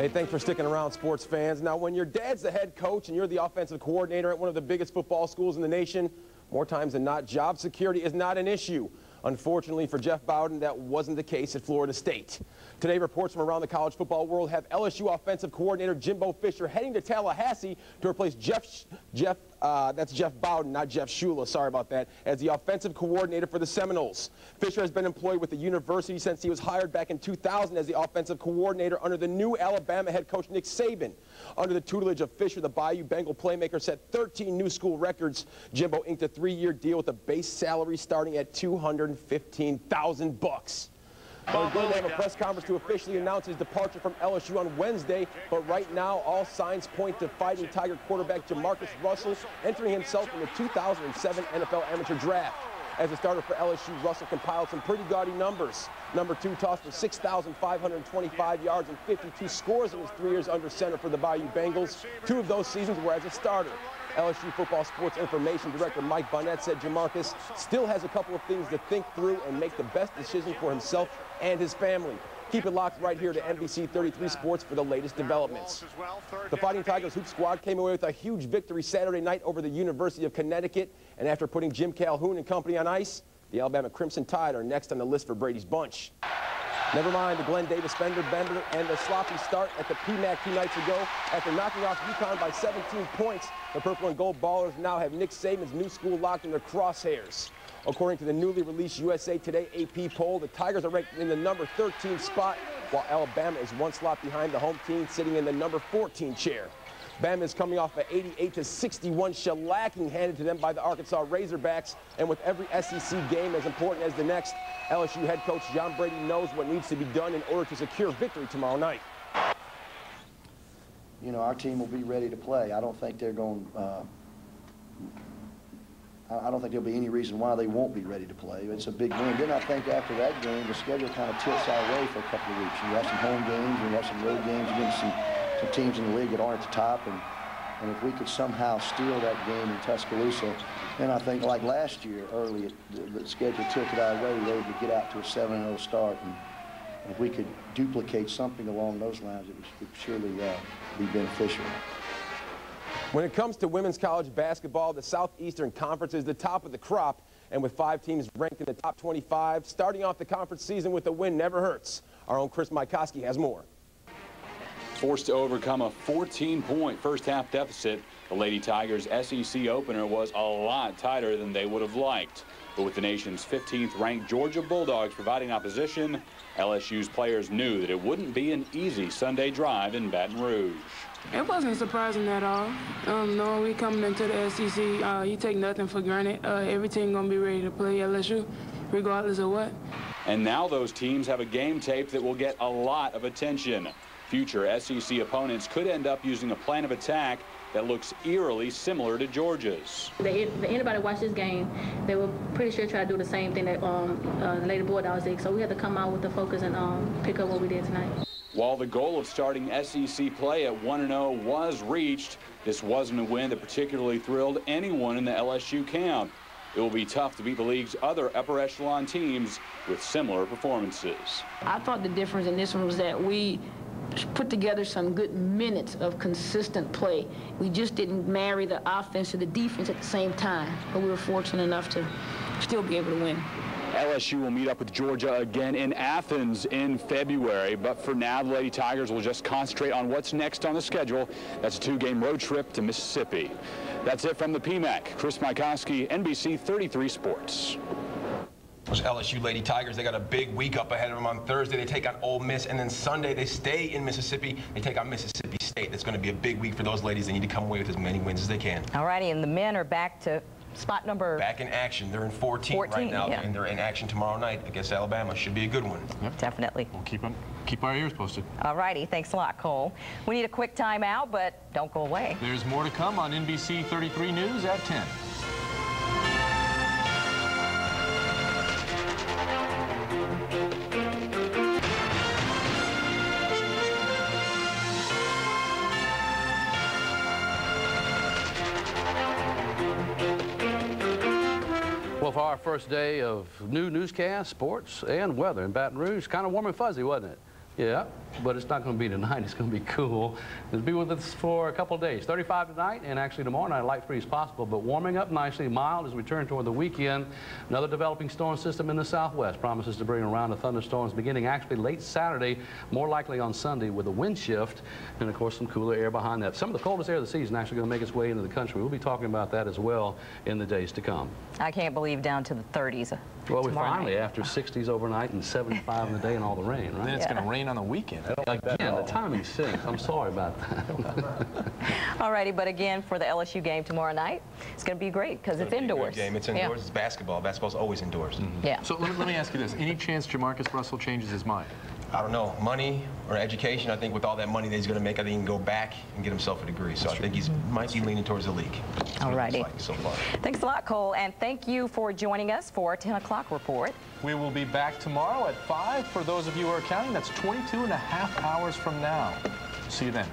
Hey, thanks for sticking around, sports fans. Now, when your dad's the head coach and you're the offensive coordinator at one of the biggest football schools in the nation, more times than not, job security is not an issue. Unfortunately for Jeff Bowden, that wasn't the case at Florida State. Today, reports from around the college football world have LSU offensive coordinator Jimbo Fisher heading to Tallahassee to replace Jeff Bowden, not Jeff Shula, sorry about that, as the offensive coordinator for the Seminoles. Fisher has been employed with the university since he was hired back in 2000 as the offensive coordinator under the new Alabama head coach Nick Saban. Under the tutelage of Fisher, the Bayou Bengal playmaker set 13 new school records. Jimbo inked a 3-year deal with a base salary starting at $215,000. Well, he's going to have a press conference to officially announce his departure from LSU on Wednesday, but right now all signs point to Fighting Tiger quarterback Jamarcus Russell entering himself in the 2007 NFL Amateur Draft. As a starter for LSU, Russell compiled some pretty gaudy numbers. Number 2 tossed for 6,525 yards and 52 scores in his 3 years under center for the Bayou Bengals. 2 of those seasons were as a starter. LSU football sports information director Mike Bonnet said Jamarcus still has a couple of things to think through and make the best decision for himself and his family. Keep it locked right here to NBC 33 Sports for the latest developments. The Fighting Tigers Hoop Squad came away with a huge victory Saturday night over the University of Connecticut, and after putting Jim Calhoun and company on ice, the Alabama Crimson Tide are next on the list for Brady's bunch. Never mind the Glenn Davis fender bender and the sloppy start at the PMAC 2 nights ago. After knocking off UConn by 17 points, the purple and gold ballers now have Nick Saban's new school locked in their crosshairs. According to the newly released USA Today AP poll, the Tigers are ranked in the number 13 spot, while Alabama is 1 slot behind the home team, sitting in the number 14 chair. Bama is coming off an 88-61 shellacking handed to them by the Arkansas Razorbacks, and with every SEC game as important as the next, LSU head coach John Brady knows what needs to be done in order to secure victory tomorrow night. You know, our team will be ready to play. I don't think they're going I don't think there'll be any reason why they won't be ready to play. It's a big win. Then I think after that game, the schedule kind of tilts our way for a couple of weeks. You have some home games, you have some road games against some teams in the league that aren't at the top, and if we could somehow steal that game in Tuscaloosa, then I think like last year early, the schedule tilted our way, they would get out to a 7-0 start, and if we could duplicate something along those lines, it would surely be beneficial. When it comes to women's college basketball, the Southeastern Conference is the top of the crop, and with 5 teams ranked in the top 25, starting off the conference season with a win never hurts. Our own Chris Mycoskie has more. Forced to overcome a 14-point first-half deficit, the Lady Tigers' SEC opener was a lot tighter than they would have liked. But with the nation's 15th-ranked Georgia Bulldogs providing opposition, LSU's players knew that it wouldn't be an easy Sunday drive in Baton Rouge. It wasn't surprising at all. No, we coming into the SEC, you take nothing for granted. Every team gonna be ready to play LSU, regardless of what. And now those teams have a game tape that will get a lot of attention. Future SEC opponents could end up using a plan of attack that looks eerily similar to Georgia's. If anybody watched this game, they were pretty sure try to do the same thing that the Lady Bulldogs did. So we had to come out with the focus and pick up what we did tonight. While the goal of starting SEC play at 1-0 was reached, this wasn't a win that particularly thrilled anyone in the LSU camp. It will be tough to beat the league's other upper echelon teams with similar performances. I thought the difference in this one was that we put together some good minutes of consistent play. We just didn't marry the offense to the defense at the same time, but we were fortunate enough to still be able to win. LSU will meet up with Georgia again in Athens in February, but for now the Lady Tigers will just concentrate on what's next on the schedule. That's a 2-game road trip to Mississippi. That's it from the PMAC. Chris Mycoskie, NBC 33 Sports. Those LSU Lady Tigers, they got a big week up ahead of them. On Thursday, they take on Ole Miss, and then Sunday, they stay in Mississippi. They take on Mississippi State. It's going to be a big week for those ladies. They need to come away with as many wins as they can. All righty, and the men are back to spot number... Back in action. They're in 14 right now, yeah. And they're in action tomorrow night against Alabama. Should be a good one. Yep, definitely. We'll keep our ears posted. All righty, thanks a lot, Cole. We need a quick timeout, but don't go away. There's more to come on NBC 33 News at 10. Well, for our first day of new newscast, sports, and weather in Baton Rouge, kind of warm and fuzzy, wasn't it? Yeah. but it's not going to be tonight. It's going to be cool. It'll be with us for a couple of days. 35 tonight, and actually tomorrow night, a light freeze possible, but warming up nicely, mild as we turn toward the weekend. Another developing storm system in the southwest promises to bring around the thunderstorms beginning actually late Saturday, more likely on Sunday with a wind shift, and of course some cooler air behind that. Some of the coldest air of the season actually going to make its way into the country. We'll be talking about that as well in the days to come. I can't believe down to the 30s. Well, we finally, after 60s overnight and 75 in the day and all the rain, right? Then it's going to rain on the weekend. Again, the timing stinks. I'm sorry about that. All righty, but again, for the LSU game tomorrow night, it's going to be great because it's indoors. Game. It's indoors. It's basketball. Basketball's always indoors. Yeah. So let me ask you this. Any chance Jamarcus Russell changes his mind? I don't know. Money or education, I think with all that money that he's going to make, I think he can go back and get himself a degree. So I think he might be leaning towards the league. All righty. So far. Thanks a lot, Cole, and thank you for joining us for our 10 o'clock report. We will be back tomorrow at 5. For those of you who are counting, that's 22 and a half hours from now. See you then.